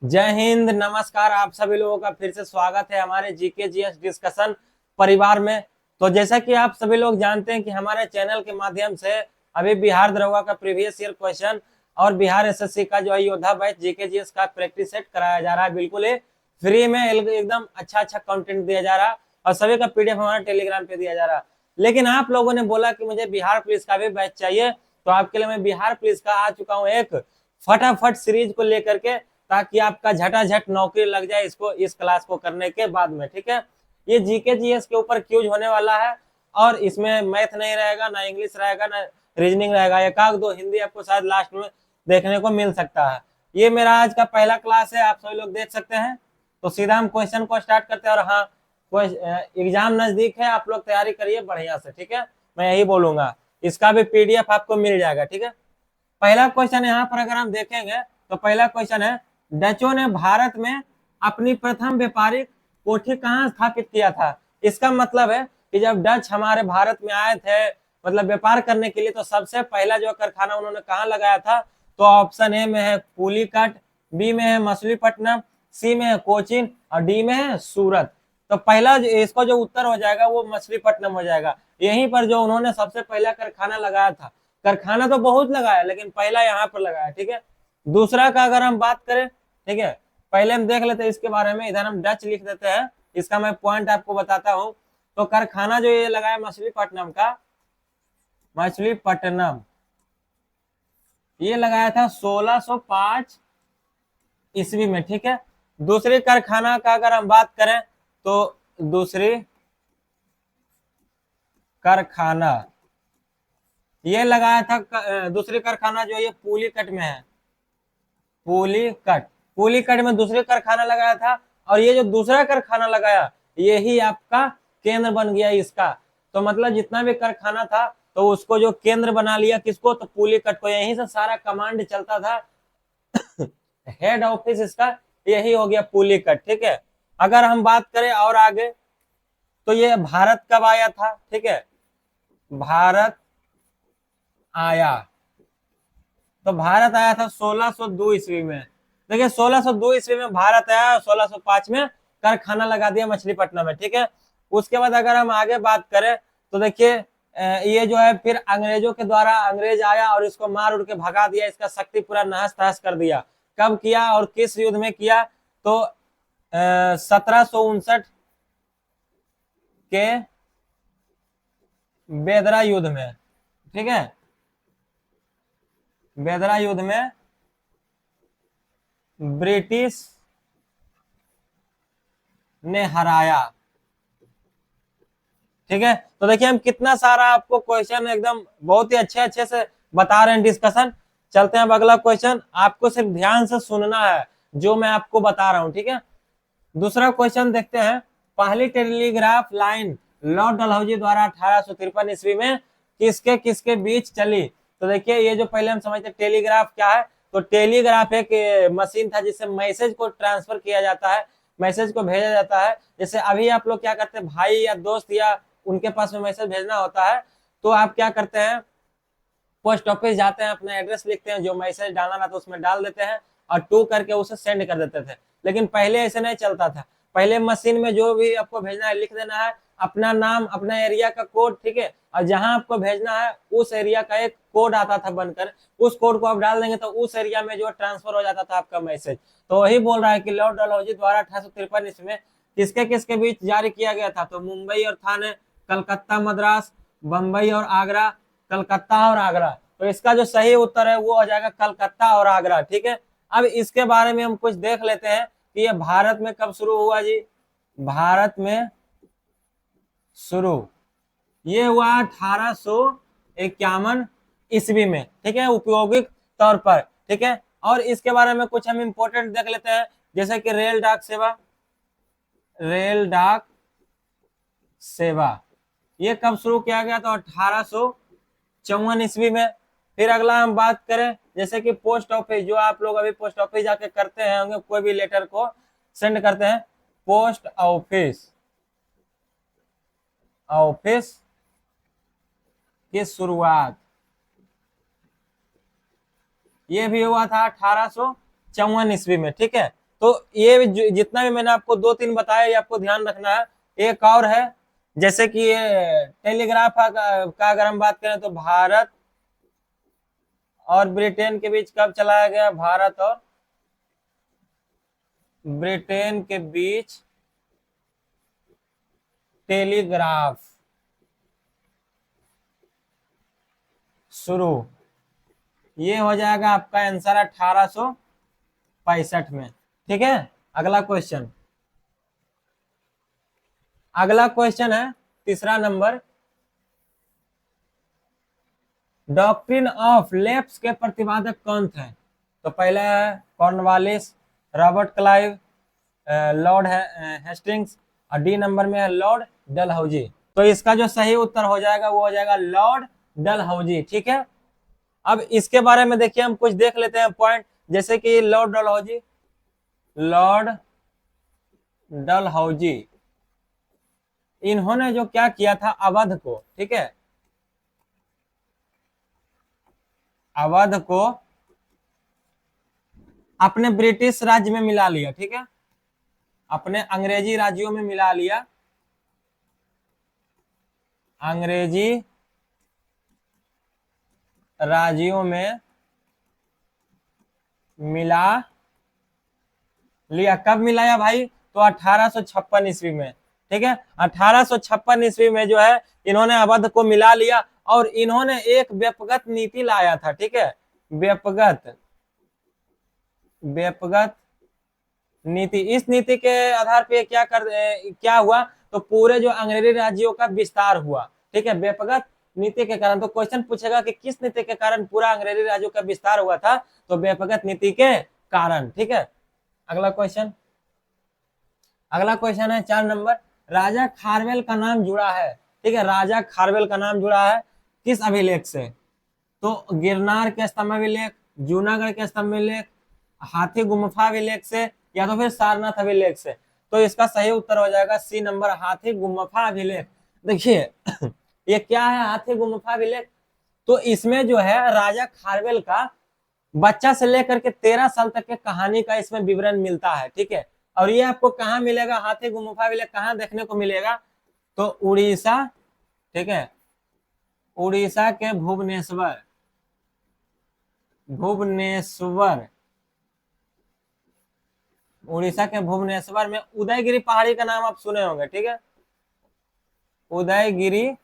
जय हिंद, नमस्कार। आप सभी लोगों का फिर से स्वागत है हमारे जीके जीएस डिस्कशन परिवार में। तो जैसा कि आप सभी लोग जानते हैं कि हमारे चैनल के माध्यम से अभी बिहार दरोगा का प्रीवियस ईयर क्वेश्चन और बिहार एसएससी का जो है योद्धा बैच जीके जीएस का प्रैक्टिस सेट कराया जा रहा है, बिल्कुल ही फ्री में, एकदम अच्छा अच्छा कंटेंट दिया जा रहा है और सभी का पीडीएफ हमारे टेलीग्राम पे दिया जा रहा है। लेकिन आप लोगों ने बोला कि मुझे बिहार पुलिस का भी बैच चाहिए, तो आपके लिए मैं बिहार पुलिस का आ चुका हूँ एक फटाफट सीरीज को लेकर के, ताकि आपका झटाझट नौकरी लग जाए इसको, इस क्लास को करने के बाद में। ठीक है, ये जीके जीएस के ऊपर क्यूज होने वाला है और इसमें मैथ नहीं रहेगा, ना इंग्लिश रहेगा, ना रीजनिंग रहेगा। एक आध दो हिंदी आपको शायद लास्ट में देखने को मिल सकता है। ये मेरा आज का पहला क्लास है, आप सभी लोग देख सकते हैं। तो सीधा हम क्वेश्चन को स्टार्ट करते हैं। और हाँ, एग्जाम नजदीक है, आप लोग तैयारी करिए बढ़िया से। ठीक है, मैं यही बोलूंगा। इसका भी पीडीएफ आपको मिल जाएगा। ठीक है, पहला क्वेश्चन यहाँ पर अगर हम देखेंगे तो पहला क्वेश्चन है, डचों ने भारत में अपनी प्रथम व्यापारिक कोठी कहाँ स्थापित किया था। इसका मतलब है कि जब डच हमारे भारत में आए थे, मतलब व्यापार करने के लिए, तो सबसे पहला जो कारखाना उन्होंने कहाँ लगाया था। तो ऑप्शन ए में है पुलिकट, बी में है मछलीपट्टनम, सी में है कोचीन और डी में है सूरत। तो पहला इसको जो उत्तर हो जाएगा वो मछलीपट्टनम हो जाएगा। यहीं पर जो उन्होंने सबसे पहला कारखाना लगाया था। कारखाना तो बहुत लगाया लेकिन पहला यहाँ पर लगाया। ठीक है, दूसरा का अगर हम बात करें, ठीक है, पहले हम देख लेते हैं इसके बारे में। इधर हम डच लिख देते हैं, इसका मैं पॉइंट आपको बताता हूं। तो कारखाना जो ये लगाया मछलीपट्टनम का, मछलीपट्टनम ये लगाया था 1605 ईस्वी में। ठीक है, दूसरी कारखाना का अगर हम बात करें तो दूसरी कारखाना ये लगाया था, दूसरी कारखाना जो ये पुलिकट में है, पुलिकट, पुलिकट में दूसरे कारखाना लगाया था। और ये जो दूसरा कारखाना लगाया यही आपका केंद्र बन गया इसका। तो मतलब जितना भी कारखाना था तो उसको जो केंद्र बना लिया किसको, तो पुलिकट को। यहीं से सारा कमांड चलता था, हेड ऑफिस इसका यही हो गया पुलिकट। ठीक है, अगर हम बात करें और आगे तो ये भारत कब आया था। ठीक है, भारत आया, तो भारत आया था 1602 ईस्वी में। देखिए 1602 ईस्वी में भारत आया, 1605 में कारखाना लगा दिया मछलीपट्टनम में। ठीक है, उसके बाद अगर हम आगे बात करें तो देखिए ये जो है फिर अंग्रेजों के द्वारा, अंग्रेज आया और इसको मार उड़ के भगा दिया, इसका शक्ति पूरा नहस तहस कर दिया। कब किया और किस युद्ध में किया, तो 1759 के बेदरा युद्ध में। ठीक है, बेदरा युद्ध में ब्रिटिश ने हराया। ठीक है, तो देखिए हम कितना सारा आपको क्वेश्चन एकदम बहुत ही अच्छे अच्छे से बता रहे हैं, डिस्कशन। चलते हैं अब अगला क्वेश्चन, आपको सिर्फ ध्यान से सुनना है जो मैं आपको बता रहा हूं। ठीक है, दूसरा क्वेश्चन देखते हैं। पहली टेलीग्राफ लाइन लॉर्ड डलहौजी द्वारा 1853 ईस्वी में किसके किसके बीच चली। तो देखिए ये जो पहले हम समझते टेलीग्राफ क्या है, तो टेलीग्राफ एक मशीन था जिससे मैसेज को ट्रांसफर किया जाता है, मैसेज को भेजा जाता है। जैसे अभी आप लोग क्या करते हैं, भाई या दोस्त या उनके पास में मैसेज भेजना होता है, तो आप क्या करते हैं, पोस्ट ऑफिस जाते हैं, अपना एड्रेस लिखते हैं, जो मैसेज डालना था तो उसमें डाल देते हैं और टू करके उसे सेंड कर देते थे। लेकिन पहले ऐसे नहीं चलता था। पहले मशीन में जो भी आपको भेजना है लिख देना है, अपना नाम, अपना एरिया का कोड। ठीक है, और जहां आपको भेजना है उस एरिया का एक कोड आता था बनकर, उस कोड को आप डाल देंगे तो उस एरिया में जो ट्रांसफर हो जाता था आपका मैसेज। तो वही बोल रहा है कि लॉर्ड डलहौजी द्वारा 1853 ईस्वी में किसके किसके बीच जारी किया गया था। तो मुंबई और थाने, कलकत्ता मद्रास, बंबई और आगरा, कलकत्ता और आगरा। तो इसका जो सही उत्तर है वो हो जाएगा कलकत्ता और आगरा। ठीक है, अब इसके बारे में हम कुछ देख लेते हैं कि ये भारत में कब शुरू हुआ जी। भारत में शुरू ये हुआ 1851 ईस्वी में। ठीक है, उपयोगिक तौर पर। ठीक है, और इसके बारे में कुछ हम इंपोर्टेंट देख लेते हैं, जैसे कि रेल डाक सेवा, रेल डाक सेवा ये कब शुरू किया गया, तो 1854 ईस्वी में। फिर अगला हम बात करें जैसे कि पोस्ट ऑफिस, जो आप लोग अभी पोस्ट ऑफिस जाके करते हैं होंगे, कोई भी लेटर को सेंड करते हैं, पोस्ट ऑफिस, ऑफिस की शुरुआत ये भी हुआ था 1854 ईस्वी में। ठीक है, तो ये जितना भी मैंने आपको 2-3 बताया, ये आपको ध्यान रखना है। एक और है, जैसे कि ये टेलीग्राफ का अगर हम बात करें तो भारत और ब्रिटेन के बीच कब चलाया गया? भारत और ब्रिटेन के बीच टेलीग्राफ शुरू, ये हो जाएगा आपका आंसर 1865 में। ठीक है, अगला क्वेश्चन, अगला क्वेश्चन है तीसरा नंबर, डॉक्ट्रिन ऑफ लेफ्ट के प्रतिपादक कौन थे? तो पहला है Cornwallis, Robert Clive, Lord Hastings, और डी नंबर में है लॉर्ड डलहौजी। तो इसका जो सही उत्तर हो जाएगा वो हो जाएगा लॉर्ड डलहौजी। ठीक है, अब इसके बारे में देखिए, हम कुछ देख लेते हैं पॉइंट, जैसे कि लॉर्ड डलहौजी, लॉर्ड डलहौजी इन्होंने जो क्या किया था अवध को, ठीक है, अवध को अपने ब्रिटिश राज्य में मिला लिया। ठीक है, अपने अंग्रेजी राज्यों में मिला लिया, अंग्रेजी राज्यों में मिला लिया। कब मिलाया भाई? तो 1856 ईस्वी में। ठीक है, 1856 ईस्वी में जो है इन्होंने अवध को मिला लिया, और इन्होंने एक व्यापक नीति लाया था। ठीक है, व्यापक नीति। इस नीति के आधार पे क्या हुआ? तो पूरे जो अंग्रेजी राज्यों का विस्तार हुआ। ठीक है, व्यापक नीति के कारण। तो क्वेश्चन पूछेगा कि किस नीति के कारण पूरा अंग्रेजी राज्यों का विस्तार हुआ था? तो व्यापक नीति के कारण। ठीक है, अगला क्वेश्चन, अगला क्वेश्चन है 4 नंबर, राजा खारवेल का नाम जुड़ा है। ठीक है, राजा खारवेल का नाम जुड़ा है किस अभिलेख से? तो गिरनार के स्तंभ अभिलेख, जूनागढ़ के स्तंभ अभिलेख, हाथी गुम्फा अभिलेख से, या तो फिर सारनाथ अभिलेख से। तो इसका सही उत्तर हो जाएगा सी नंबर, हाथी गुम्फा अभिलेख। देखिए ये क्या है हाथी गुम्फा अभिलेख? तो इसमें जो है राजा खारवेल का बच्चा से लेकर के 13 साल तक के कहानी का इसमें विवरण मिलता है। ठीक है, और ये आपको कहाँ मिलेगा? हाथी गुम्फा अभिलेख कहाँ देखने को मिलेगा? तो उड़ीसा। ठीक है, उड़ीसा के भुवनेश्वर, भुवनेश्वर, उड़ीसा के भुवनेश्वर में उदयगिरी पहाड़ी का नाम आप सुने होंगे। ठीक है, उदयगिरी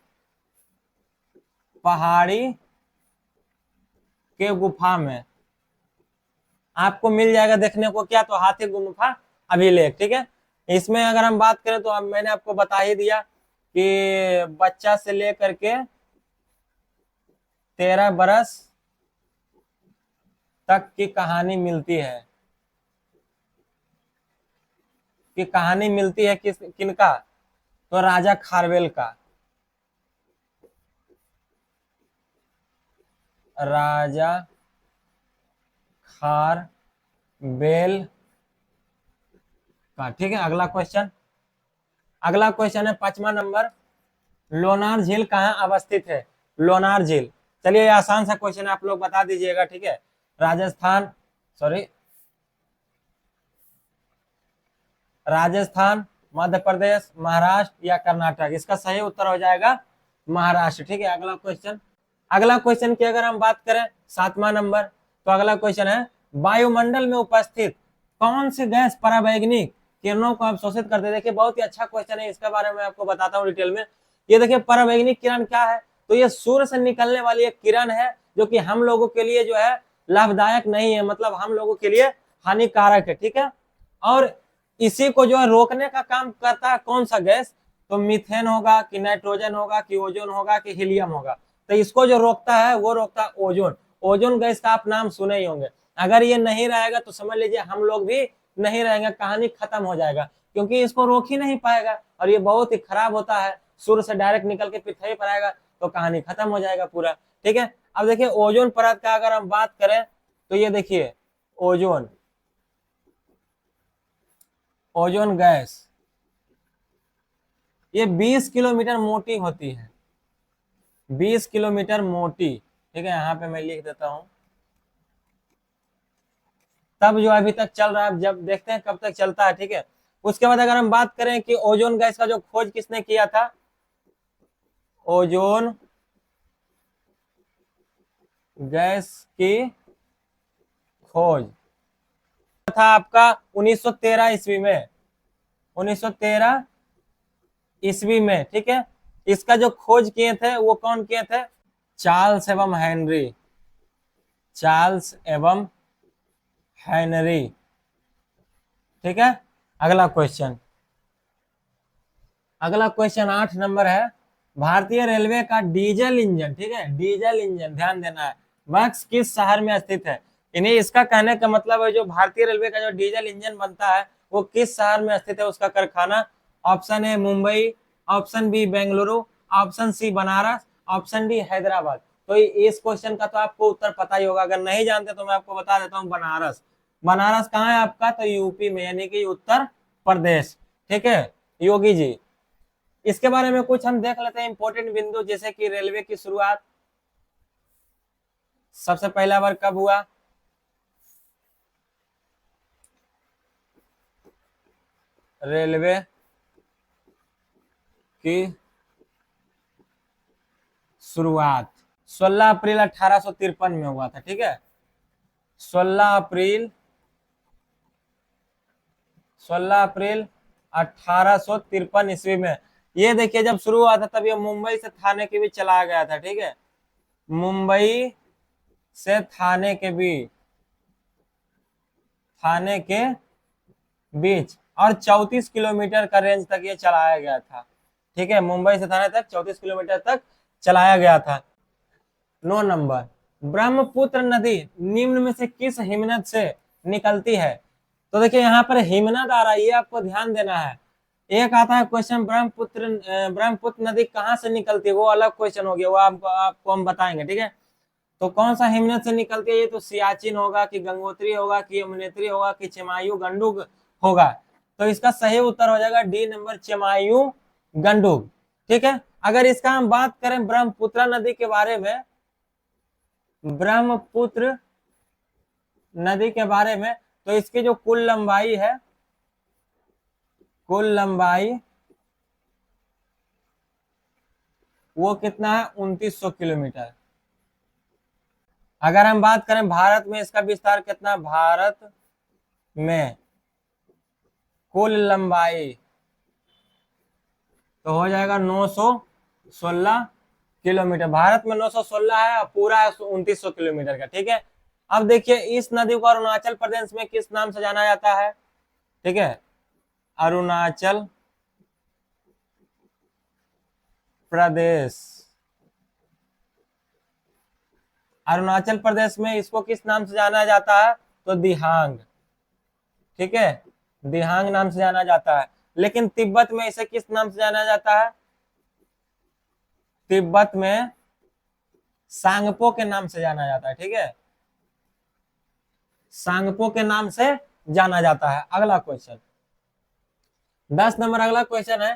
पहाड़ी के गुफा में आपको मिल जाएगा देखने को क्या? तो हाथी गुम्फा अभिलेख। ठीक है, इसमें अगर हम बात करें तो मैंने आपको बता ही दिया कि बच्चा से लेकर के 13 बरस तक की कहानी मिलती है, कि कहानी मिलती है किनका? तो राजा खारवेल का, राजा खारवेल का। ठीक है, अगला क्वेश्चन, अगला क्वेश्चन है 5वां नंबर, लोनार झील कहाँ अवस्थित है? लोनार झील, चलिए आसान सा क्वेश्चन है, आप लोग बता दीजिएगा। ठीक है, राजस्थान, सॉरी, राजस्थान, मध्य प्रदेश, महाराष्ट्र या कर्नाटक? इसका सही उत्तर हो जाएगा महाराष्ट्र। ठीक है, अगला क्वेश्चन, अगला क्वेश्चन की अगर हम बात करें 7वां नंबर, तो अगला क्वेश्चन है वायुमंडल में उपस्थित कौन सी गैस परावैंगनिक किरणों को अवशोषित करते हैं? देखिए बहुत ही अच्छा क्वेश्चन है, इसके बारे में आपको बताता हूँ डिटेल में। ये देखिए परावैंगनिक किरण क्या है? तो ये सूर्य से निकलने वाली एक किरण है जो कि हम लोगों के लिए जो है लाभदायक नहीं है, मतलब हम लोगों के लिए हानिकारक है। ठीक है, और इसी को जो है रोकने का काम करता है कौन सा गैस? तो मीथेन होगा, कि नाइट्रोजन होगा, कि ओजोन होगा, कि हीलियम होगा? तो इसको जो रोकता है वो रोकता है ओजोन। ओजोन गैस का आप नाम सुने ही होंगे। अगर ये नहीं रहेगा तो समझ लीजिए हम लोग भी नहीं रहेंगे, कहानी खत्म हो जाएगा, क्योंकि इसको रोक ही नहीं पाएगा और ये बहुत ही खराब होता है। सूर्य से डायरेक्ट निकल के पृथ्वी पर आएगा तो कहानी खत्म हो जाएगा पूरा। ठीक है, अब देखिए ओजोन परत का अगर हम बात करें तो ये देखिए ओजोन, ओजोन गैस ये 20 किलोमीटर मोटी होती है, 20 किलोमीटर मोटी। ठीक है, यहाँ पे मैं लिख देता हूं तब जो अभी तक चल रहा है, जब देखते हैं कब तक चलता है, ठीक है। उसके बाद अगर हम बात करें कि ओजोन गैस का जो खोज किसने किया था, ओजोन गैस की खोज था आपका 1913 ईस्वी में, 1913 ईस्वी में, ठीक है। इसका जो खोज किए थे वो कौन किए थे, चार्ल्स एवं हेनरी, चार्ल्स एवं हेनरी, ठीक है। अगला क्वेश्चन, अगला क्वेश्चन 8 नंबर है, भारतीय रेलवे का डीजल इंजन, ठीक है, डीजल इंजन ध्यान देना है, वह किस शहर में स्थित है। इन्हें इसका कहने का मतलब है जो भारतीय रेलवे का जो डीजल इंजन बनता है वो किस शहर में स्थित है उसका कारखाना। Option A Mumbai, option B Bengaluru, option C Banaras, option D Hyderabad. तो इस क्वेश्चन का तो आपको उत्तर पता ही होगा, अगर नहीं जानते तो मैं आपको बता देता हूँ, बनारस। बनारस कहाँ है आपका, तो यूपी में, यानी कि उत्तर प्रदेश, ठीक है योगी जी। इसके बारे में कुछ हम देख लेते हैं इंपॉर्टेंट बिंदु, जैसे कि रेलवे की शुरुआत सबसे पहला बार कब हुआ, रेलवे की शुरुआत 16 अप्रैल 1853 में हुआ था, ठीक है। 16 अप्रैल, 16 अप्रैल 1853 ईस्वी में। ये देखिए जब शुरू हुआ था तब ये मुंबई से थाने के बीच चलाया गया था, ठीक है, मुंबई से थाने के बीच, थाने के बीच, और 34 किलोमीटर का रेंज तक ये चलाया गया था, ठीक है, मुंबई से थाने तक 34 किलोमीटर तक चलाया गया था। 9 नंबर, ब्रह्मपुत्र नदी निम्न में से किस हिमनद से निकलती है। तो देखिए यहाँ पर हिमनद आ रहा है, ये आपको ध्यान देना है। एक आता है क्वेश्चन ब्रह्मपुत्र नदी कहाँ से निकलती है, वो अलग क्वेश्चन हो गया, वो आपको हम बताएंगे, ठीक है। तो कौन सा हिमनद से निकलती है, ये तो सियाचिन होगा कि गंगोत्री होगा कि यमुनेत्री होगा कि चिमायू गंडुक होगा। तो इसका सही उत्तर हो जाएगा डी नंबर, चिमायू गंडुक, ठीक है। अगर इसका हम बात करें ब्रह्मपुत्र नदी के बारे में, ब्रह्मपुत्र नदी के बारे में, तो इसकी जो कुल लंबाई है, कुल लंबाई वो कितना है, 2900 किलोमीटर। अगर हम बात करें भारत में इसका विस्तार कितना, भारत में कुल लंबाई तो हो जाएगा 916 किलोमीटर। भारत में 916 है, पूरा 2900 किलोमीटर का, ठीक है। अब देखिए इस नदी को अरुणाचल प्रदेश में किस नाम से जाना जाता है, ठीक है, अरुणाचल प्रदेश, अरुणाचल प्रदेश में इसको किस नाम से जाना जाता है, तो दिहांग, ठीक है, दिहांग नाम से जाना जाता है। लेकिन तिब्बत में इसे किस नाम से जाना जाता है, तिब्बत में सांगपो के नाम से जाना जाता है, ठीक है, सांगपो के नाम से जाना जाता है। अगला क्वेश्चन 10 नंबर, अगला क्वेश्चन है,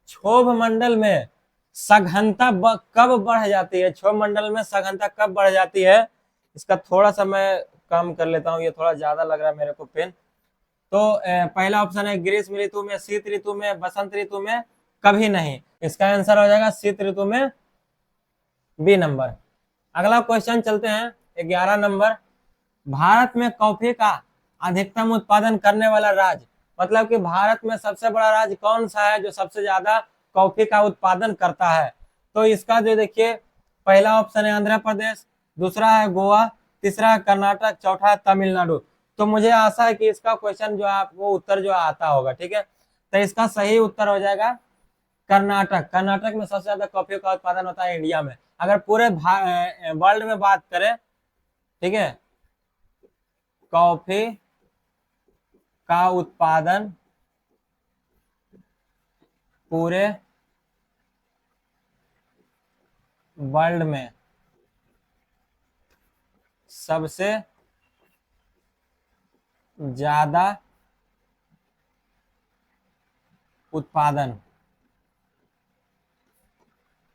क्षोभ मंडल में सघनता कब बढ़ जाती है, क्षोभ मंडल में सघनता कब बढ़ जाती है। इसका थोड़ा सा मैं कम कर लेता हूँ, ये थोड़ा ज्यादा लग रहा है मेरे को पेन। तो पहला ऑप्शन है ग्रीष्म ऋतु में, शीत ऋतु में, बसंत ऋतु में, कभी नहीं। इसका आंसर हो जाएगा शीत ऋतु में, बी नंबर। अगला क्वेश्चन चलते हैं 11 नंबर, भारत में कॉफी का अधिकतम उत्पादन करने वाला राज्य, मतलब कि भारत में सबसे बड़ा राज्य कौन सा है जो सबसे ज्यादा कॉफी का उत्पादन करता है। तो इसका जो देखिए पहला ऑप्शन है आंध्र प्रदेश, दूसरा है गोवा, तीसरा है कर्नाटक, चौथा है तमिलनाडु। तो मुझे आशा है कि इसका क्वेश्चन जो आपको उत्तर जो आता होगा, ठीक है। तो इसका सही उत्तर हो जाएगा कर्नाटक। कर्नाटक में सबसे ज्यादा कॉफी का उत्पादन होता है इंडिया में। अगर पूरे वर्ल्ड में बात करें, ठीक है, कॉफी का उत्पादन पूरे वर्ल्ड में सबसे ज्यादा उत्पादन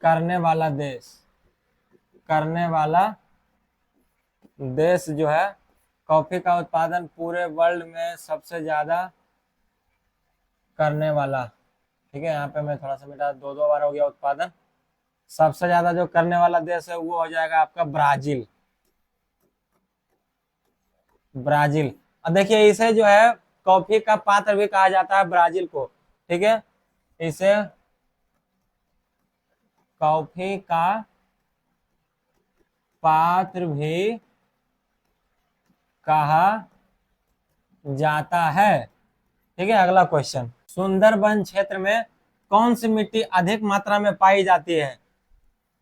करने वाला देश, करने वाला देश जो है कॉफी का उत्पादन पूरे वर्ल्ड में सबसे ज्यादा करने वाला, ठीक है, यहाँ पे मैं थोड़ा सा मिटा, दो दो बार हो गया उत्पादन। सबसे ज्यादा जो करने वाला देश है वो हो जाएगा आपका ब्राजील। ब्राजील। अब देखिए इसे जो है कॉफी का पात्र भी कहा जाता है ब्राजील को, ठीक है, इसे कॉफी का पात्र भी कहा जाता है, ठीक है। अगला क्वेश्चन, सुंदरबन क्षेत्र में कौन सी मिट्टी अधिक मात्रा में पाई जाती है?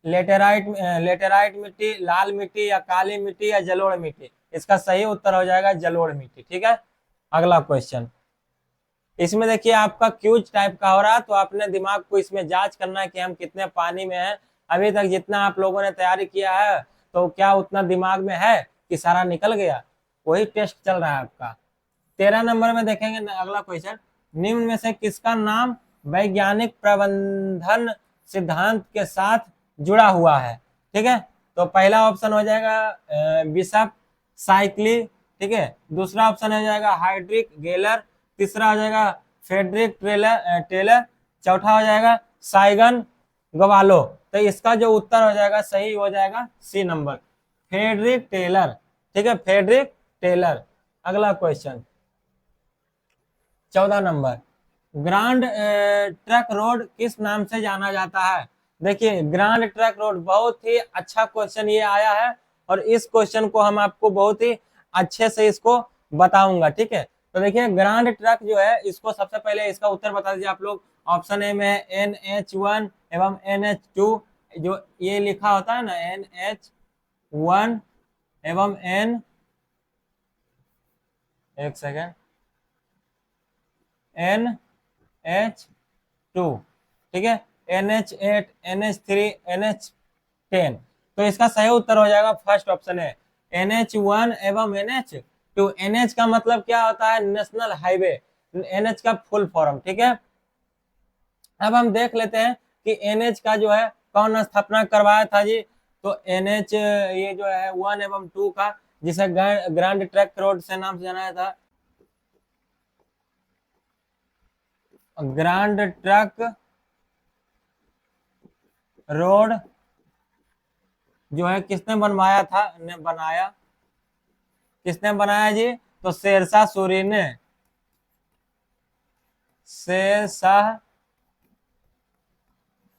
लेटेराइट मिट्टी, लाल मिट्टी, या काली मिट्टी, या जलोढ़ मिट्टी? इसका सही उत्तर हो जाएगा जलोढ़ मिट्टी, ठीक है। अगला क्वेश्चन, इसमें देखिए आपका क्यूज टाइप का हो रहा है, तो अपने दिमाग को इसमें जांच करना है कि हम कितने पानी में हैं। अभी तक जितना आप लोगों ने तैयारी किया है तो क्या उतना दिमाग में है कि सारा निकल गया? वही टेस्ट चल रहा है आपका। 13 नंबर में देखेंगे अगला क्वेश्चन, निम्न में से किसका नाम वैज्ञानिक प्रबंधन सिद्धांत के साथ जुड़ा हुआ है? ठीक है, तो पहला ऑप्शन हो जाएगा बिशप साइक्ली, ठीक है, दूसरा ऑप्शन हो जाएगा हाइड्रिक गेलर, तीसरा हो जाएगा फेडरिक टेलर, चौथा हो जाएगा साइगन गवालो। तो इसका जो उत्तर हो जाएगा सही हो जाएगा सी नंबर, फेडरिक टेलर, ठीक है, फेडरिक टेलर। अगला question 14 number, grand truck road किस नाम से जाना जाता है? देखिए ग्रांड ट्रक रोड, बहुत ही अच्छा क्वेश्चन ये आया है, और इस क्वेश्चन को हम आपको बहुत ही अच्छे से इसको बताऊंगा, ठीक है। तो देखिए ग्रांड ट्रक जो है, इसको सबसे पहले इसका उत्तर बता दीजिए आप लोग। ऑप्शन ए में है NH1 एवं NH2, जो ये लिखा होता है ना NH1 एवं एक सेकेंड NH2, ठीक है, NH8, NH3, NH10। तो इसका सही उत्तर हो जाएगा फर्स्ट ऑप्शन है NH1 एवं NH2। NH का मतलब क्या होता है? नेशनल हाईवे, NH का फुल फॉर्म, ठीक है। अब हम देख लेते हैं कि NH का जो है कौन स्थापना करवाया था जी। तो NH ये जो है 1 एवं 2 का, जिसे ग्रांड ट्रक रोड से नाम से जाना था, ग्रांड ट्रक रोड जो है किसने बनवाया था, किसने बनाया जी? तो शेरशाह सूरी ने, शेरशाह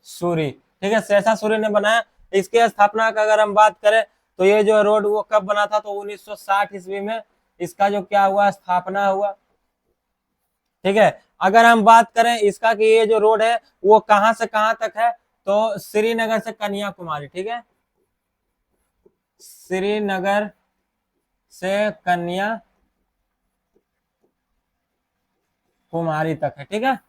सूरी, ठीक है, शेरशाह सूरी ने बनाया। इसके स्थापना का अगर हम बात करें तो ये जो रोड वो कब बना था? तो 1960 ईस्वी में इसका जो क्या हुआ, स्थापना हुआ, ठीक है। अगर हम बात करें इसका कि ये जो रोड है वो कहां से कहां तक है, तो श्रीनगर से कन्याकुमारी, ठीक है, श्रीनगर से कन्याकुमारी तक है, ठीक है।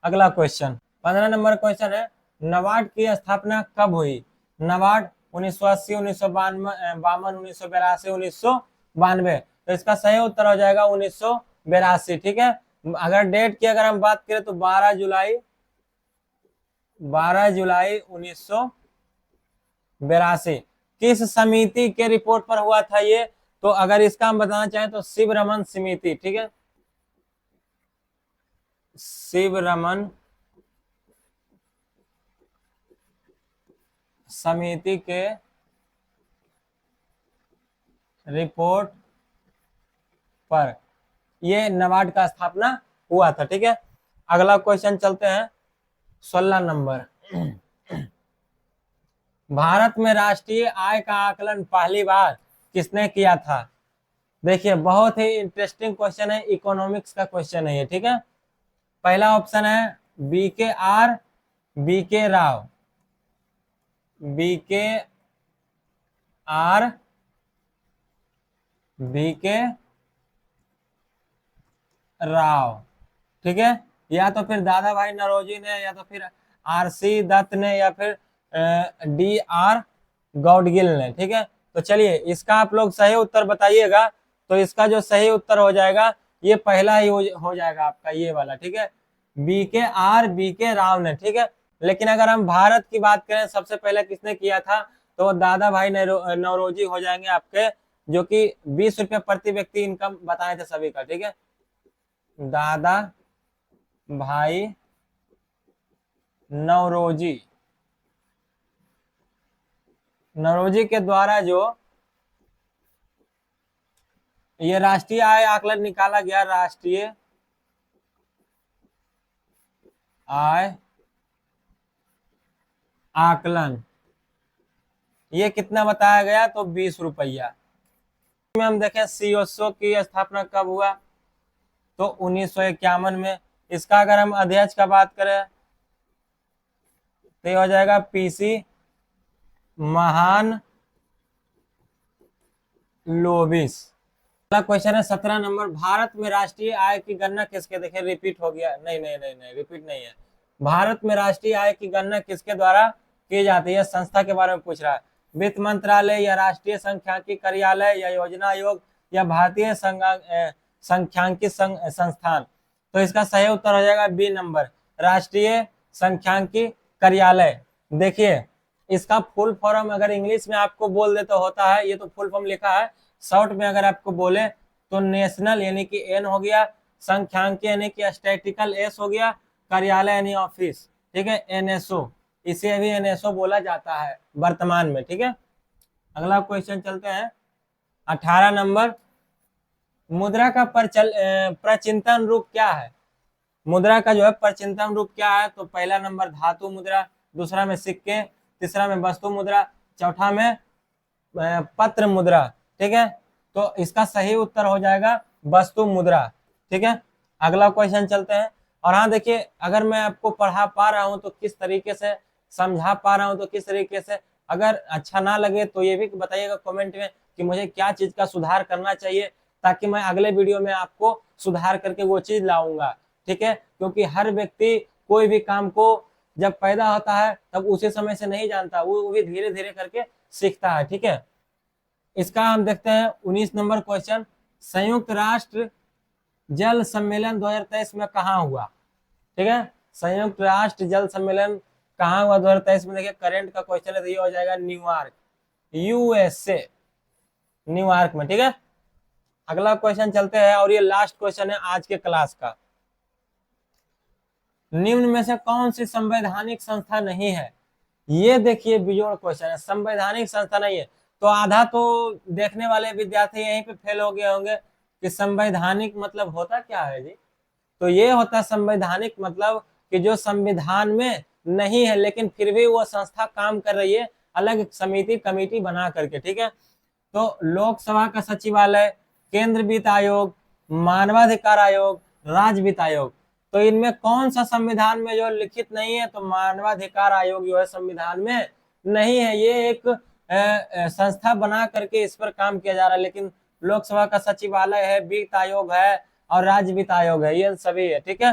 अगला क्वेश्चन 15 नंबर क्वेश्चन है, नाबार्ड की स्थापना कब हुई? नाबार्ड 1980, 1952, 1982, 1992। तो इसका सही उत्तर हो जाएगा 1982, ठीक है। अगर डेट की अगर हम बात करें तो 12 जुलाई 1982। किस समिति के रिपोर्ट पर हुआ था ये? तो अगर इसका हम बताना चाहें तो शिव रमन समिति, ठीक है, शिव रमन समिति के रिपोर्ट पर ये नाबार्ड का स्थापना हुआ था, ठीक है। अगला क्वेश्चन चलते हैं 16 नंबर, भारत में राष्ट्रीय आय का आकलन पहली बार किसने किया था? देखिए बहुत ही इंटरेस्टिंग क्वेश्चन है, इकोनॉमिक्स का क्वेश्चन है ये, ठीक है। पहला ऑप्शन है BKR, BK Rao, BKR, BK Rao, ठीक है, या तो फिर दादा भाई नौरोजी ने, या तो फिर RC दत्त ने, या फिर DR गौडगिल ने, ठीक है। तो चलिए इसका आप लोग सही उत्तर बताइएगा। तो इसका जो सही उत्तर हो जाएगा ये पहला ही हो जाएगा आपका ये वाला, ठीक है, BKR, BK राव ने, ठीक है। लेकिन अगर हम भारत की बात करें सबसे पहले किसने किया था, तो दादा भाई नौरोजी हो जाएंगे आपके जो कि 20 रुपये प्रति व्यक्ति इनकम बताए थे सभी का, ठीक है। दादा भाई नौरोजी के द्वारा जो ये राष्ट्रीय आय आकलन निकाला गया, राष्ट्रीय आय आकलन, ये कितना बताया गया, तो 20 रुपया में। हम देखें सीओएसओ की स्थापना कब हुआ, तो 1951 में। इसका अगर हम अध्यक्ष का बात करें तो ये हो जाएगा पीसी महान लोबिस। अगला क्वेश्चन है 17 नंबर, भारत में राष्ट्रीय आय की गणना किसके, देखिए रिपीट हो गया, नहीं नहीं नहीं नहीं रिपीट नहीं है। भारत में राष्ट्रीय आय की गणना किसके द्वारा की जाती है, संस्था के बारे में पूछ रहा है। वित्त मंत्रालय या राष्ट्रीय सांख्यिकी कार्यालय या योजना आयोग या भारतीय सांख्यिकी संस्थान। तो इसका सही उत्तर हो जाएगा बी नंबर, राष्ट्रीय सांख्यिकी कार्यालय। देखिए इसका फुल फॉर्म अगर इंग्लिश में आपको बोल दे तो होता है, ये तो फुल फॉर्म लिखा है, शॉर्ट में अगर आपको बोले तो नेशनल यानी कि एन हो गया, सांख्यिकी यानी कि स्टैटिस्टिकल एस हो गया, कार्यालय यानी ऑफिस, ठीक है, एनएसओ, इसे भी एनएसओ बोला जाता है वर्तमान में, ठीक है। अगला क्वेश्चन चलते हैं 18 नंबर, मुद्रा का प्रचिंतन रूप क्या है। मुद्रा का जो है प्रचिंतन रूप क्या है, तो पहला नंबर धातु मुद्रा, दूसरा में सिक्के, तीसरा में वस्तु मुद्रा, चौथा में पत्र मुद्रा, ठीक है। तो इसका सही उत्तर हो जाएगा वस्तु मुद्रा, ठीक है। अगला क्वेश्चन चलते हैं। और हाँ देखिए, अगर मैं आपको पढ़ा पा रहा हूँ तो किस तरीके से, समझा पा रहा हूँ तो किस तरीके से, अगर अच्छा ना लगे तो ये भी बताइएगा कमेंट में कि मुझे क्या चीज का सुधार करना चाहिए, ताकि मैं अगले वीडियो में आपको सुधार करके वो चीज लाऊंगा, ठीक है। क्योंकि हर व्यक्ति कोई भी काम को जब पैदा होता है तब उसी समय से नहीं जानता, वो भी धीरे धीरे करके सीखता है, ठीक है। इसका हम देखते हैं 19 नंबर क्वेश्चन, संयुक्त राष्ट्र जल सम्मेलन 2023 में कहाँ हुआ, ठीक है। संयुक्त राष्ट्र जल सम्मेलन कहाँ हुआ 2023 में, देखिए करंट का क्वेश्चन है तो ये हो जाएगा न्यूयॉर्क, यूएसए, न्यूयॉर्क में, ठीक है। अगला क्वेश्चन चलते हैं और ये लास्ट क्वेश्चन है आज के क्लास का। निम्न में से कौन सी संवैधानिक संस्था नहीं है, ये देखिए बिजोड़ क्वेश्चन है, संवैधानिक संस्था नहीं है। तो आधा तो देखने वाले विद्यार्थी यहीं पे फेल हो गए होंगे कि संवैधानिक मतलब होता क्या है जी। तो ये होता संवैधानिक मतलब कि जो संविधान में नहीं है लेकिन फिर भी वो संस्था काम कर रही है, अलग समिति कमेटी बना करके, ठीक है। तो लोकसभा का सचिवालय, केंद्र वित्त आयोग, मानवाधिकार आयोग, राज्य वित्त आयोग। तो इनमें कौन सा संविधान में जो लिखित नहीं है, तो मानवाधिकार आयोग जो है संविधान में नहीं है, ये एक संस्था बना करके इस पर काम किया जा रहा है। लेकिन लोकसभा का सचिवालय है, वित्त आयोग है और राज्य वित्त आयोग है, ये सभी है, ठीक है।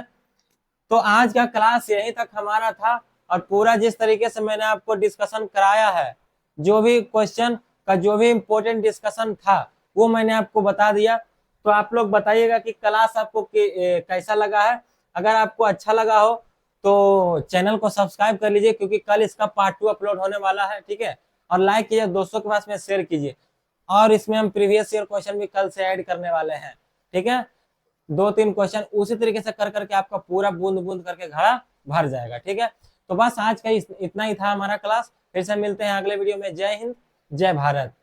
तो आज का क्लास यहीं तक हमारा था और पूरा जिस तरीके से मैंने आपको डिस्कशन कराया है, जो भी क्वेश्चन का जो भी इम्पोर्टेंट डिस्कशन था वो मैंने आपको बता दिया। तो आप लोग बताइएगा कि क्लास आपको कैसा लगा है। अगर आपको अच्छा लगा हो तो चैनल को सब्सक्राइब कर लीजिए, क्योंकि कल इसका पार्ट 2 अपलोड होने वाला है, ठीक है। और लाइक कीजिए, दोस्तों के पास में शेयर कीजिए। और इसमें हम प्रीवियस ईयर क्वेश्चन भी कल से ऐड करने वाले हैं, ठीक है। 2-3 क्वेश्चन उसी तरीके से कर करके आपका पूरा बूंद बूंद करके घड़ा भर जाएगा, ठीक है। तो बस आज का इतना ही था हमारा क्लास। फिर से मिलते हैं अगले वीडियो में। जय हिंद, जय भारत।